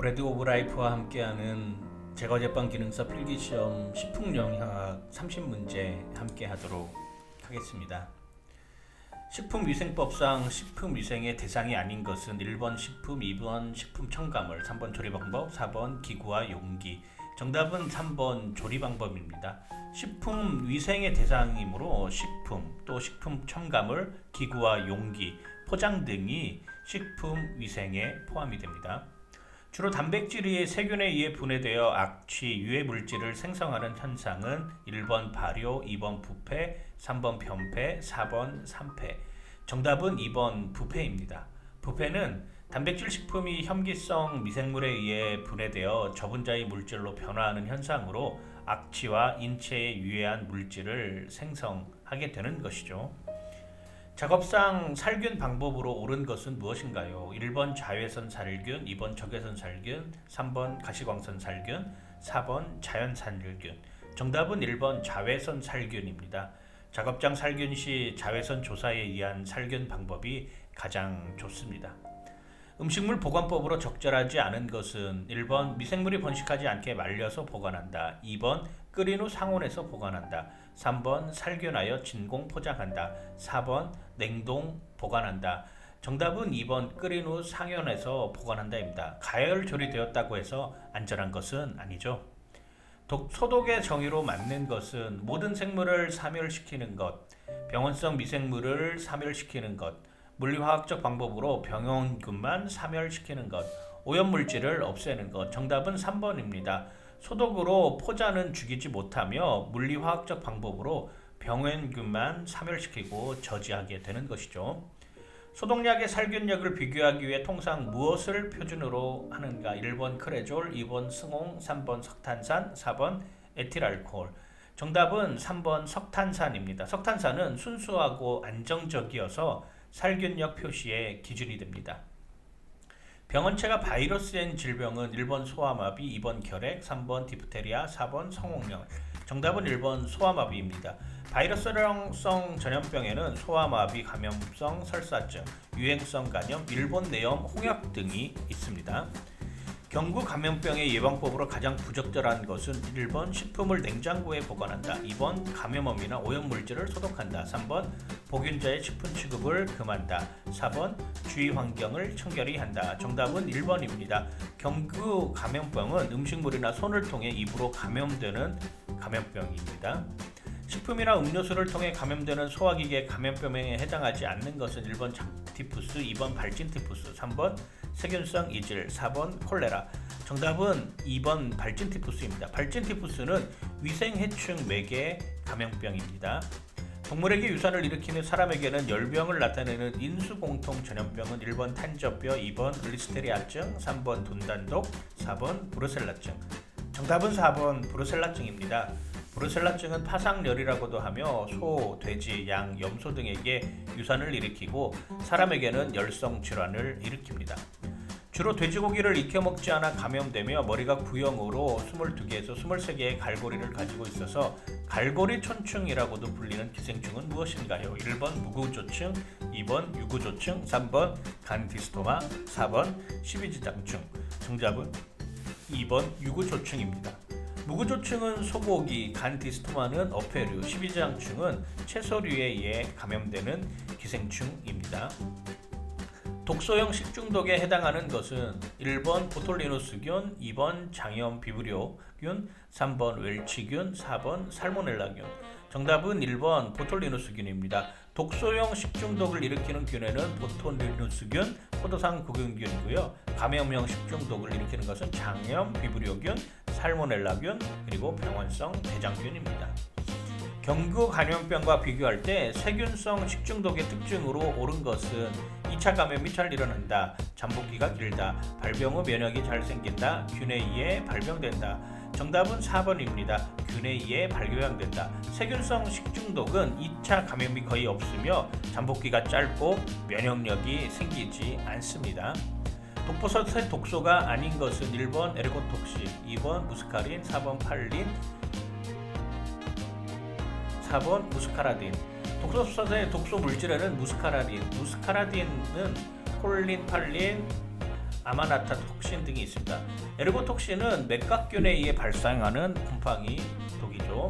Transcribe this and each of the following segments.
브래드 오브 라이프와 함께하는 제거제빵 기능사 필기시험 식품영양학 30문제 함께하도록 하겠습니다. 식품위생법상 식품위생의 대상이 아닌 것은 1번 식품, 2번 식품 첨가물, 3번 조리방법, 4번 기구와 용기. 정답은 3번 조리방법입니다. 식품위생의 대상이므로 식품, 또 식품 첨가물, 기구와 용기, 포장 등이 식품위생에 포함이 됩니다. 주로 단백질이 세균에 의해 분해되어 악취, 유해 물질을 생성하는 현상은 1번 발효, 2번 부패, 3번 변폐, 4번 산패. 정답은 2번 부패입니다. 부패는 단백질 식품이 혐기성 미생물에 의해 분해되어 저분자의 물질로 변화하는 현상으로 악취와 인체에 유해한 물질을 생성하게 되는 것이죠. 작업상 살균 방법으로 옳은 것은 무엇인가요? 1번 자외선 살균, 2번 적외선 살균, 3번 가시광선 살균, 4번 자연 살균. 정답은 1번 자외선 살균입니다. 작업장 살균 시 자외선 조사에 의한 살균 방법이 가장 좋습니다. 음식물 보관법으로 적절하지 않은 것은 1번 미생물이 번식하지 않게 말려서 보관한다, 2번 끓인 후 상온에서 보관한다, 3번 살균하여 진공 포장한다, 4번 냉동 보관한다. 정답은 2번 끓인 후 상온에서 보관한다입니다. 가열 조리되었다고 해서 안전한 것은 아니죠. 소독의 정의로 맞는 것은 모든 생물을 사멸시키는 것, 병원성 미생물을 사멸시키는 것, 물리화학적 방법으로 병원균만 사멸시키는 것, 오염물질을 없애는 것. 정답은 3번입니다. 소독으로 포자는 죽이지 못하며 물리화학적 방법으로 병원균만 사멸시키고 저지하게 되는 것이죠. 소독약의 살균력을 비교하기 위해 통상 무엇을 표준으로 하는가? 1번 크레졸, 2번 승홍, 3번 석탄산, 4번 에틸알코올. 정답은 3번 석탄산입니다. 석탄산은 순수하고 안정적이어서 살균력 표시의 기준이 됩니다. 병원체가 바이러스인 질병은 1번 소아마비, 2번 결핵, 3번 디프테리아, 4번 성홍열. 정답은 1번 소아마비입니다. 바이러스성 전염병에는 소아마비, 감염성 설사증, 유행성 감염, 일본 내염, 홍역 등이 있습니다. 경구 감염병의 예방법으로 가장 부적절한 것은 1번 식품을 냉장고에 보관한다, 2번 감염원이나 오염물질을 소독한다, 3번 보균자의 식품 취급을 금한다, 4번 주위 환경을 청결히 한다. 정답은 1번입니다. 경구 감염병은 음식물이나 손을 통해 입으로 감염되는 감염병입니다. 식품이나 음료수를 통해 감염되는 소화기계 감염병에 해당하지 않는 것은 1번 장티푸스, 2번 발진티푸스, 3번 세균성 이질, 4번 콜레라. 정답은 2번 발진티푸스입니다. 발진티푸스는 위생해충 매개 감염병입니다. 동물에게 유산을 일으키는 사람에게는 열병을 나타내는 인수공통 전염병은 1번 탄저병, 2번 리스테리아증, 3번 돈단독, 4번 브루셀라증. 정답은 4번 브루셀라증입니다. 브루셀라증은 파상열이라고도 하며 소, 돼지, 양, 염소 등에게 유산을 일으키고 사람에게는 열성 질환을 일으킵니다. 주로 돼지고기를 익혀 먹지 않아 감염되며 머리가 구형으로 22개에서 23개의 갈고리를 가지고 있어서 갈고리 촌충이라고도 불리는 기생충은 무엇인가요? 1번 무구조충, 2번 유구조충, 3번 간디스토마, 4번 십이지장충. 정답은 2번 유구조충입니다. 무구조충은 소고기, 간디스토마는 어패류, 십이지장충은 채소류에 의해 감염되는 기생충입니다. 독소형 식중독에 해당하는 것은 1번 보톨리누스균, 2번 장염 비브리오균, 3번 웰치균, 4번 살모넬라균. 정답은 1번 보톨리누스균입니다. 독소형 식중독을 일으키는 균에는 보톨리누스균, 포도상 구균균이고요. 감염형 식중독을 일으키는 것은 장염 비브리오균, 살모넬라균, 그리고 병원성 대장균입니다. 경구 감염병과 비교할 때 세균성 식중독의 특징으로 옳은 것은 2차 감염이 잘 일어난다, 잠복기가 길다, 발병 후 면역이 잘 생긴다, 균에 의해 발병된다. 정답은 4번입니다. 균에 의해 발병된다. 세균성 식중독은 2차 감염이 거의 없으며 잠복기가 짧고 면역력이 생기지 않습니다. 독버섯의 독소가 아닌 것은 1번 에르고톡신, 2번 무스카린, 4번 팔린, 4번 무스카라딘. 독버섯의 독소 물질에는 무스카라딘, 무스카라딘은 콜린, 팔린, 아마나타톡신 등이 있습니다. 에르고톡신은 맥각균에 의해 발생하는 곰팡이 독이죠.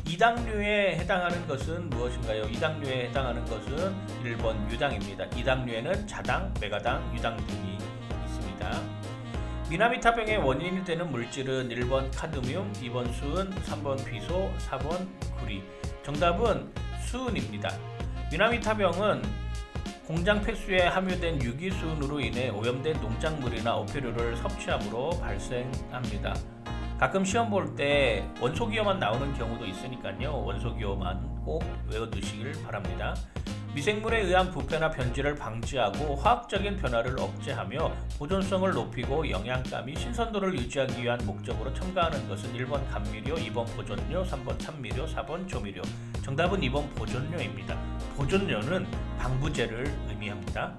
이당류에 해당하는 것은 무엇인가요? 이당류에 해당하는 것은 1번 유당입니다. 이당류에는 자당, 메가당, 유당 등이 있습니다. 미나미타병의 원인이 되는 물질은 1번 카드뮴, 2번 수은, 3번 비소, 4번 구리. 정답은 수은입니다. 미나미타병은 공장 폐수에 함유된 유기수은으로 인해 오염된 농작물이나 어패류를 섭취함으로 발생합니다. 가끔 시험 볼 때 원소기호만 나오는 경우도 있으니까요. 원소기호만 꼭 외워두시길 바랍니다. 미생물에 의한 부패나 변질을 방지하고 화학적인 변화를 억제하며 보존성을 높이고 영양가 및 신선도를 유지하기 위한 목적으로 첨가하는 것은 1번 감미료, 2번 보존료, 3번 참미료, 4번 조미료. 정답은 2번 보존료입니다. 보존료는 방부제를 의미합니다.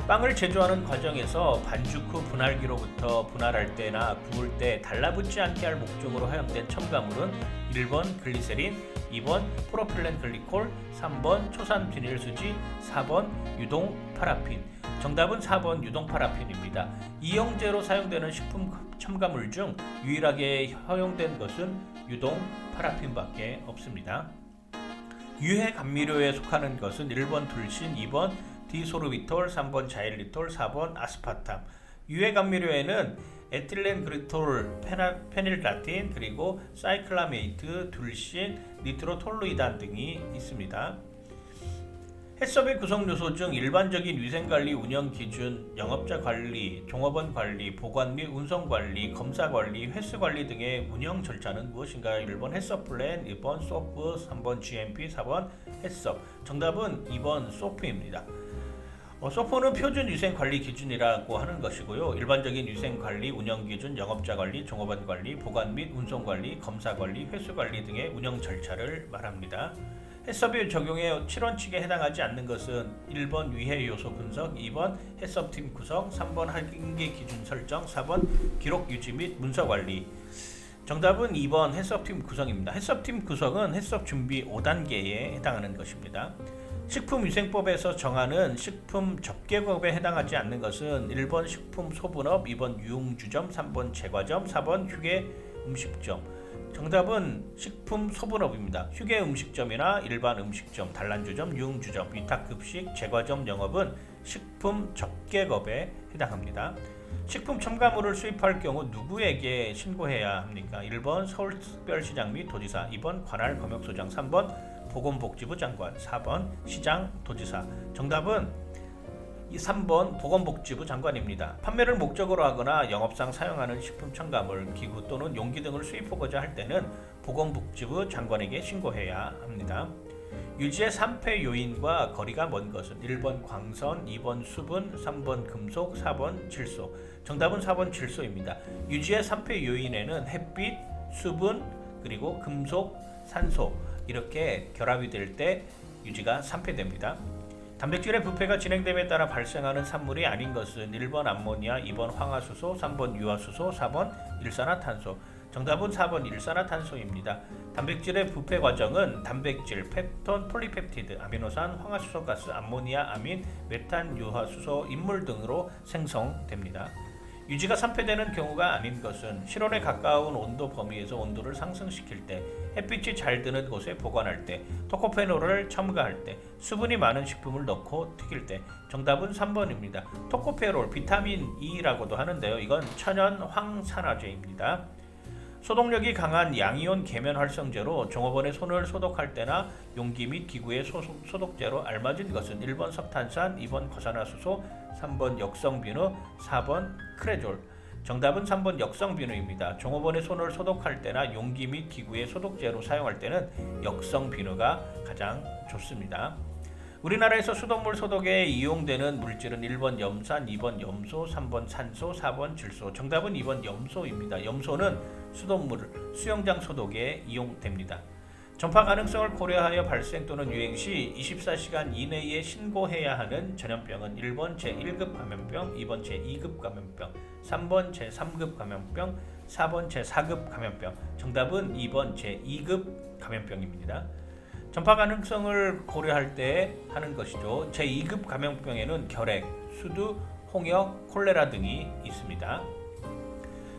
빵을 제조하는 과정에서 반죽 후 분할기로부터 분할할 때나 구울 때 달라붙지 않게 할 목적으로 사용된 첨가물은 1번 글리세린, 2번 프로필렌 글리콜, 3번 초산 비닐수지, 4번 유동 파라핀. 정답은 4번 유동 파라핀입니다. 이용제로 사용되는 식품 첨가물 중 유일하게 허용된 것은 유동 파라핀밖에 없습니다. 유해 감미료에 속하는 것은 1번 둘신, 2번 디소르비톨, 3번 자일리톨, 4번 아스파탐. 유해 감미료에는 에틸렌 그리톨, 페닐라틴, 그리고 사이클라메이트, 둘신, 니트로톨루이단 등이 있습니다. 해썹의 구성 요소 중 일반적인 위생관리 운영 기준, 영업자 관리, 종업원 관리, 보관 및 운송 관리, 검사 관리, 횟수 관리 등의 운영 절차는 무엇인가요? 1번 해썹 플랜, 2번 소프, 3번 GMP, 4번 해썹. 정답은 2번 소프입니다. 소포는 표준 위생 관리 기준이라고 하는 것이고요. 일반적인 위생 관리, 운영 기준, 영업자 관리, 종업원 관리, 보관 및 운송 관리, 검사 관리, 횟수 관리 등의 운영 절차를 말합니다. 해썹이 적용의 7원칙에 해당하지 않는 것은 1번 위해 요소 분석, 2번 해썹팀 구성, 3번 한계 기준 설정, 4번 기록 유지 및 문서 관리. 정답은 2번 해썹팀 구성입니다. 해썹팀 구성은 해썹 준비 5단계에 해당하는 것입니다. 식품위생법에서 정하는 식품 접객업에 해당하지 않는 것은 1번 식품소분업, 2번 유흥주점, 3번 제과점, 4번 휴게음식점. 정답은 식품소분업입니다. 휴게음식점이나 일반 음식점, 단란주점, 유흥주점, 위탁급식, 제과점 영업은 식품 접객업에 해당합니다. 식품 첨가물을 수입할 경우 누구에게 신고해야 합니까? 1번 서울특별시장 및 도지사, 2번 관할 검역소장, 3번 보건복지부 장관, 4번 시장 도지사. 정답은 3번 보건복지부 장관입니다. 판매를 목적으로 하거나 영업상 사용하는 식품 첨가물, 기구 또는 용기 등을 수입하고자 할 때는 보건복지부 장관에게 신고해야 합니다. 유지의 산패 요인과 거리가 먼 것은 1번 광선, 2번 수분, 3번 금속, 4번 질소. 정답은 4번 질소입니다. 유지의 산패 요인에는 햇빛, 수분, 그리고 금속, 산소 이렇게 결합이 될 때 유지가 산패됩니다. 단백질의 부패가 진행됨에 따라 발생하는 산물이 아닌 것은 1번 암모니아, 2번 황화수소, 3번 유화수소, 4번 일산화탄소. 정답은 4번 일산화탄소입니다. 단백질의 부패 과정은 단백질, 펩톤, 폴리펩티드, 아미노산, 황화수소가스, 암모니아, 아민, 메탄, 유화수소, 인물 등으로 생성됩니다. 유지가 산패되는 경우가 아닌 것은 실온에 가까운 온도 범위에서 온도를 상승시킬 때, 햇빛이 잘 드는 곳에 보관할 때, 토코페놀을 첨가할 때, 수분이 많은 식품을 넣고 튀길 때. 정답은 3번입니다. 토코페놀, 비타민 E라고도 하는데요. 이건 천연 황산화제입니다. 소독력이 강한 양이온 계면 활성제로 종업원의 손을 소독할 때나 용기 및 기구의 소독제로 알맞은 것은 1번 석탄산, 2번 과산화수소, 3번 역성비누, 4번 크레졸. 정답은 3번 역성비누입니다. 종업원의 손을 소독할 때나 용기 및 기구의 소독제로 사용할 때는 역성비누가 가장 좋습니다. 우리나라에서 수돗물 소독에 이용되는 물질은 1번 염산, 2번 염소, 3번 산소, 4번 질소. 정답은 2번 염소입니다. 염소는 수돗물, 수영장 소독에 이용됩니다. 전파 가능성을 고려하여 발생 또는 유행 시 24시간 이내에 신고해야 하는 전염병은 1번 제1급 감염병, 2번 제2급 감염병, 3번 제3급 감염병, 4번 제4급 감염병. 정답은 2번 제2급 감염병입니다. 전파 가능성을 고려할 때 하는 것이죠. 제2급 감염병에는 결핵, 수두, 홍역, 콜레라 등이 있습니다.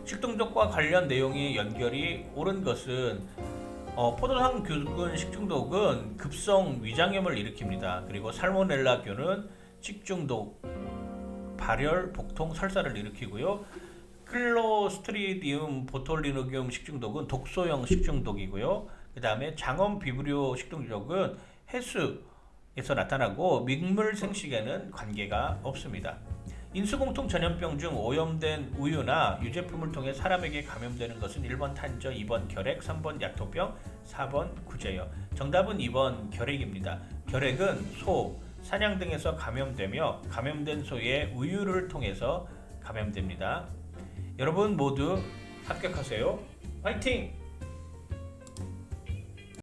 식중독과 관련 내용이 연결이 옳은 것은 포도당균 식중독은 급성 위장염을 일으킵니다. 그리고 살모넬라균은 식중독, 발열, 복통, 설사를 일으키고요. 클로스트리디움 보톨리노기움 식중독은 독소형 식중독이고요. 그 다음에 장원 비브리오 식중독은 해수에서 나타나고 민물 생식에는 관계가 없습니다. 인수공통 전염병 중 오염된 우유나 유제품을 통해 사람에게 감염되는 것은 1번 탄저, 2번 결핵, 3번 야토병, 4번 구제요. 정답은 2번 결핵입니다. 결핵은 소, 사냥 등에서 감염되며 감염된 소의 우유를 통해서 감염됩니다. 여러분 모두 합격하세요. 화이팅!